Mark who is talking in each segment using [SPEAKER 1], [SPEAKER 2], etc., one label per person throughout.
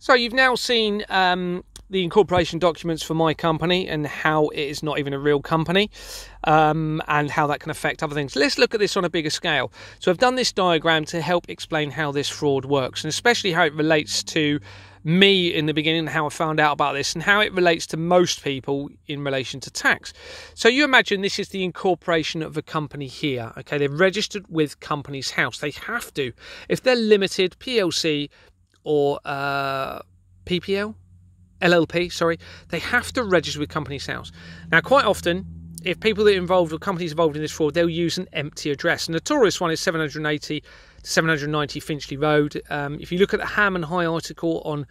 [SPEAKER 1] So you've now seen the incorporation documents for my company and how it is not even a real company, and how that can affect other things. Let's look at this on a bigger scale. So I've done this diagram to help explain how this fraud works, and especially how it relates to me in the beginning, how I found out about this, and how it relates to most people in relation to tax. So you imagine this is the incorporation of a company here. Okay, they're registered with Companies House. They have to. If they're limited, PLC, or PPL, LLP, sorry, they have to register with Companies House. Now, quite often, if people that are involved or companies involved in this fraud, they'll use an empty address. And the notorious one is 780 to 790 Finchley Road. If you look at the Ham and High article on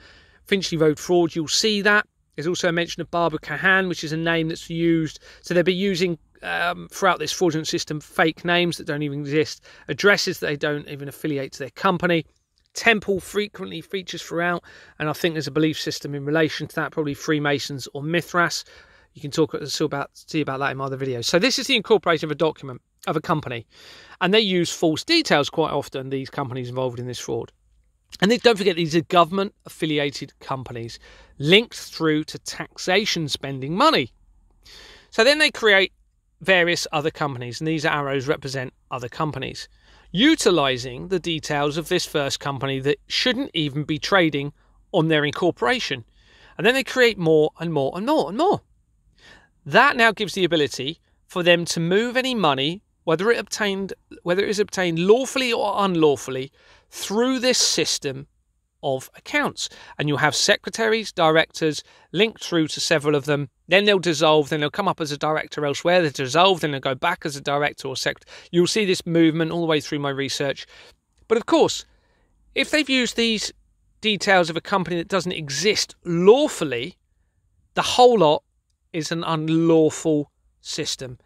[SPEAKER 1] Finchley Road fraud, you'll see that. There's also a mention of Barbara Cahan, which is a name that's used. So they'll be using, throughout this fraudulent system, fake names that don't even exist, addresses that they don't even affiliate to their company. Temple frequently features throughout, and I think there's a belief system in relation to that, probably Freemasons or Mithras. You can see about that in my other videos. So this is the incorporation of a document of a company, and they use false details quite often, these companies involved in this fraud. And don't forget, these are government affiliated companies linked through to taxation spending money. So then they create various other companies, and these arrows represent other companies, utilising the details of this first company that shouldn't even be trading on their incorporation. And then they create more and more and more and more. That now gives the ability for them to move any money, whether it is obtained lawfully or unlawfully, through this system of accounts. And you'll have secretaries, directors linked through to several of them. Then they'll dissolve, then they'll come up as a director elsewhere, they'll dissolve, then they'll go back as a director or secretary. You'll see this movement all the way through my research. But of course, if they've used these details of a company that doesn't exist lawfully, the whole lot is an unlawful system.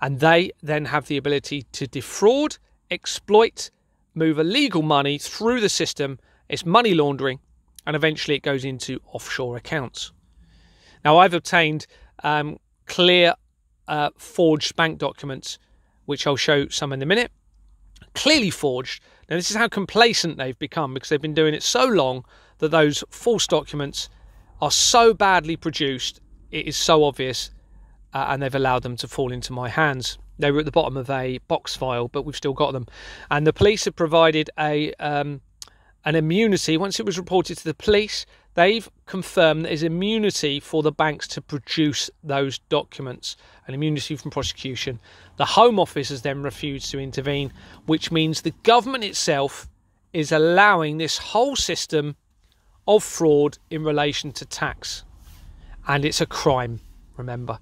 [SPEAKER 1] And they then have the ability to defraud, exploit, move illegal money through the system. It's money laundering, and eventually it goes into offshore accounts. Now, I've obtained clear forged bank documents, which I'll show some in a minute. Clearly forged. Now, this is how complacent they've become, because they've been doing it so long that those false documents are so badly produced, it is so obvious, and they've allowed them to fall into my hands. They were at the bottom of a box file, but we've still got them. And the police have provided an immunity. Once it was reported to the police, they've confirmed that there's immunity for the banks to produce those documents, an immunity from prosecution. The Home Office has then refused to intervene, which means the government itself is allowing this whole system of fraud in relation to tax. And it's a crime, remember.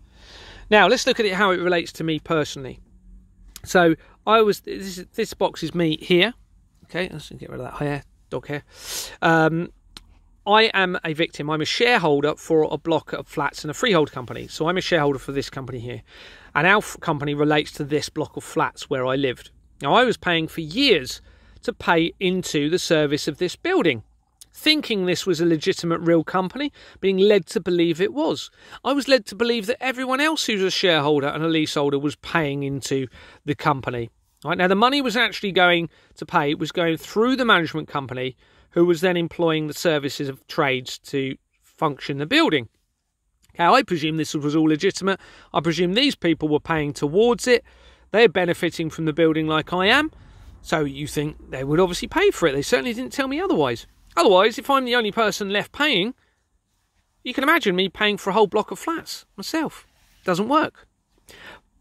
[SPEAKER 1] Now, let's look at how it relates to me personally. So, this box is me here. Okay, let's get rid of that hair. Dog hair. I am a victim. I'm a shareholder for a block of flats in a freehold company. So I'm a shareholder for this company here. And our company relates to this block of flats where I lived. Now, I was paying for years to pay into the service of this building, thinking this was a legitimate real company, being led to believe it was. I was led to believe that everyone else who's a shareholder and a leaseholder was paying into the company. Right, now, the money was actually going to pay. It was going through the management company, who was then employing the services of trades to function the building. Okay, I presume this was all legitimate. I presume these people were paying towards it. They're benefiting from the building like I am. So you think they would obviously pay for it. They certainly didn't tell me otherwise. Otherwise, if I'm the only person left paying, you can imagine me paying for a whole block of flats myself. Doesn't work.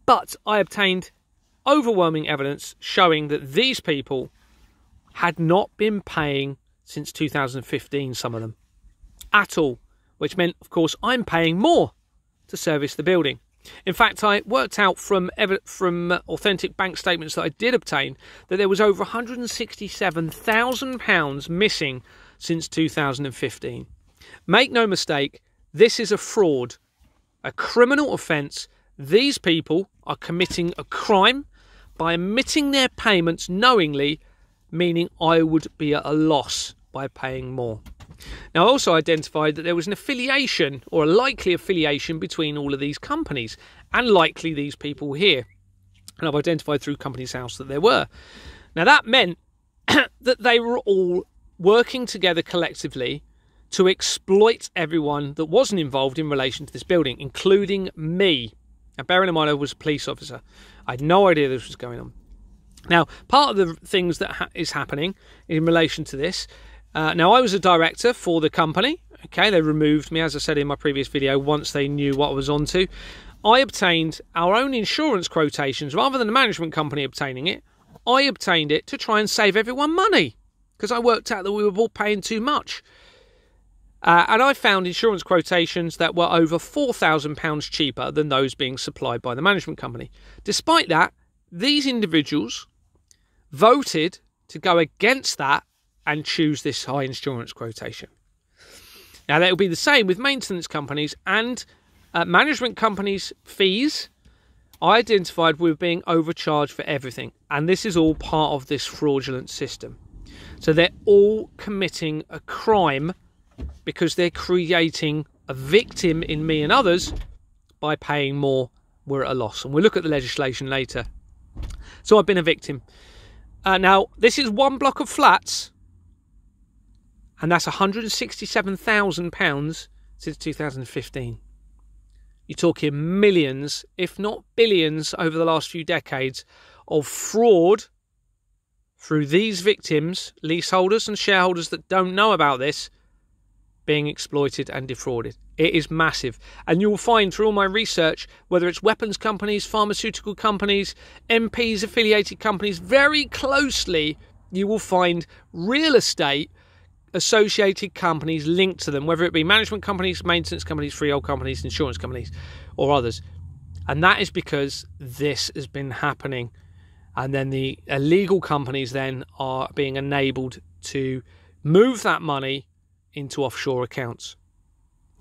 [SPEAKER 1] But I obtained overwhelming evidence showing that these people had not been paying since 2015, some of them, at all, which meant, of course, I'm paying more to service the building. In fact, I worked out from authentic bank statements that I did obtain that there was over £167,000 missing since 2015. Make no mistake, this is a fraud, a criminal offence. These people are committing a crime by omitting their payments knowingly, meaning I would be at a loss by paying more. Now, I also identified that there was an affiliation, or a likely affiliation, between all of these companies, and likely these people here. And I've identified through Companies House that there were. Now, that meant that they were all working together collectively to exploit everyone that wasn't involved in relation to this building, including me. Now, bearing in mind I was a police officer, I had no idea this was going on. Now, part of the things that is happening in relation to this, now I was a director for the company. Okay, they removed me, as I said in my previous video, once they knew what I was onto. I obtained our own insurance quotations rather than the management company obtaining it. I obtained it to try and save everyone money because I worked out that we were all paying too much. And I found insurance quotations that were over £4,000 cheaper than those being supplied by the management company. Despite that, these individuals voted to go against that and choose this high insurance quotation. Now, that will be the same with maintenance companies and management companies' fees. I identified we were being overcharged for everything, and this is all part of this fraudulent system. So they're all committing a crime because they're creating a victim in me and others by paying more. We're at a loss, and we'll look at the legislation later. So I've been a victim. Now, this is one block of flats, and that's £167,000 since 2015. You're talking millions, if not billions, over the last few decades of fraud through these victims, leaseholders and shareholders that don't know about this, being exploited and defrauded. It is massive. And you'll find through all my research, whether it's weapons companies, pharmaceutical companies, MPs, affiliated companies, very closely you will find real estate associated companies linked to them, whether it be management companies, maintenance companies, freehold companies, insurance companies, or others. And that is because this has been happening. And then the illegal companies then are being enabled to move that money into offshore accounts.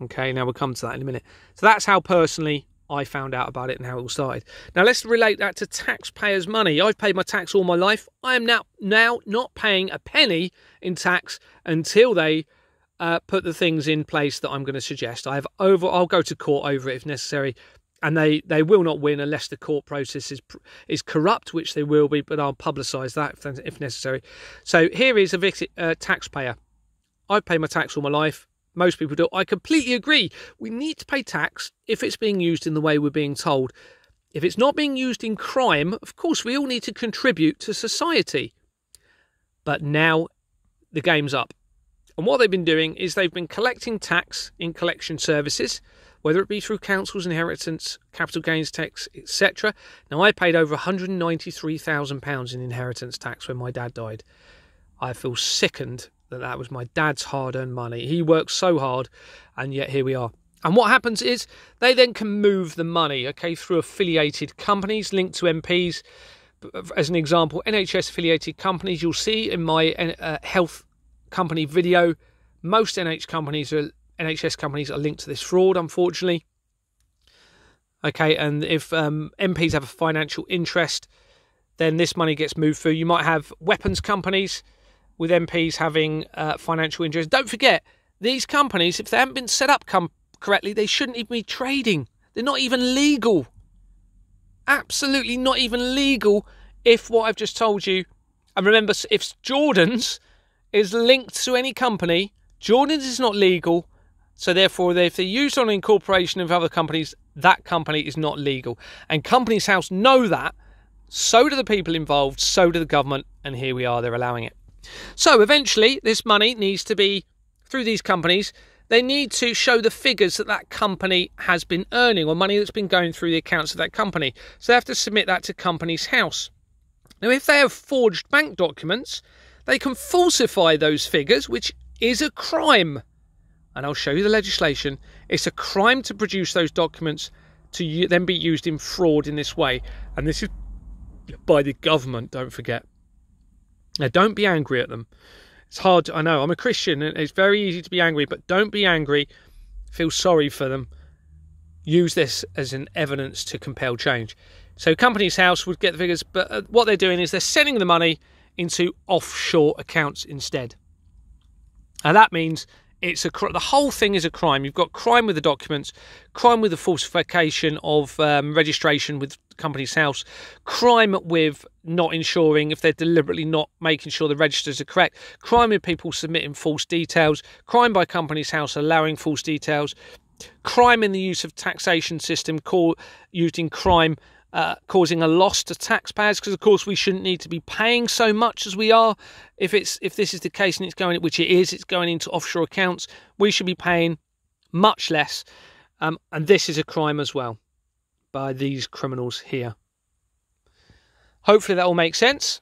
[SPEAKER 1] Okay, now we'll come to that in a minute. So that's how personally I found out about it and how it all started. Now let's relate that to taxpayers' money. I've paid my tax all my life. I am now not paying a penny in tax until they put the things in place that I'm going to suggest. I'll go to court over it if necessary, and they will not win unless the court process is corrupt, which they will be, but I'll publicise that if necessary. So here is a taxpayer. I've paid my tax all my life. Most people do. I completely agree. We need to pay tax if it's being used in the way we're being told. If it's not being used in crime, of course, we all need to contribute to society. But now the game's up. And what they've been doing is they've been collecting tax in collection services, whether it be through councils, inheritance, capital gains tax, etc. Now, I paid over £193,000 in inheritance tax when my dad died. I feel sickened that was my dad's hard-earned money. He worked so hard, and yet here we are. And what happens is they then can move the money, okay, through affiliated companies linked to MPs. As an example, NHS affiliated companies. You'll see in my health company video, most NHS companies are linked to this fraud, unfortunately. Okay, and if MPs have a financial interest, then this money gets moved through. You might have weapons companies with MPs having financial interest. Don't forget, these companies, if they haven't been set up correctly, they shouldn't even be trading. They're not even legal. Absolutely not even legal if what I've just told you. And remember, if Jordan's is linked to any company, Jordan's is not legal. So therefore, if they're used on an incorporation of other companies, that company is not legal. And Companies House know that. So do the people involved. So do the government. And here we are, they're allowing it. So eventually this money needs to be, through these companies, they need to show the figures that company has been earning, or money that's been going through the accounts of that company. So they have to submit that to Companies House. Now, if they have forged bank documents, they can falsify those figures, which is a crime. And I'll show you the legislation. It's a crime to produce those documents to then be used in fraud in this way. And this is by the government, don't forget. Now, don't be angry at them. It's hard. I know, I'm a Christian, and it's very easy to be angry, but don't be angry. Feel sorry for them. Use this as an evidence to compel change. So Companies House would get the figures, but what they're doing is they're sending the money into offshore accounts instead. And that means the whole thing is a crime. You've got crime with the documents, crime with the falsification of registration with the company's house, crime with not ensuring if they're deliberately not making sure the registers are correct, crime with people submitting false details, crime by company's house allowing false details, crime in the use of taxation system used in crime, causing a loss to taxpayers, because of course we shouldn't need to be paying so much as we are. If this is the case, and which it is, it's going into offshore accounts, we should be paying much less, and this is a crime as well by these criminals here. Hopefully that all makes sense.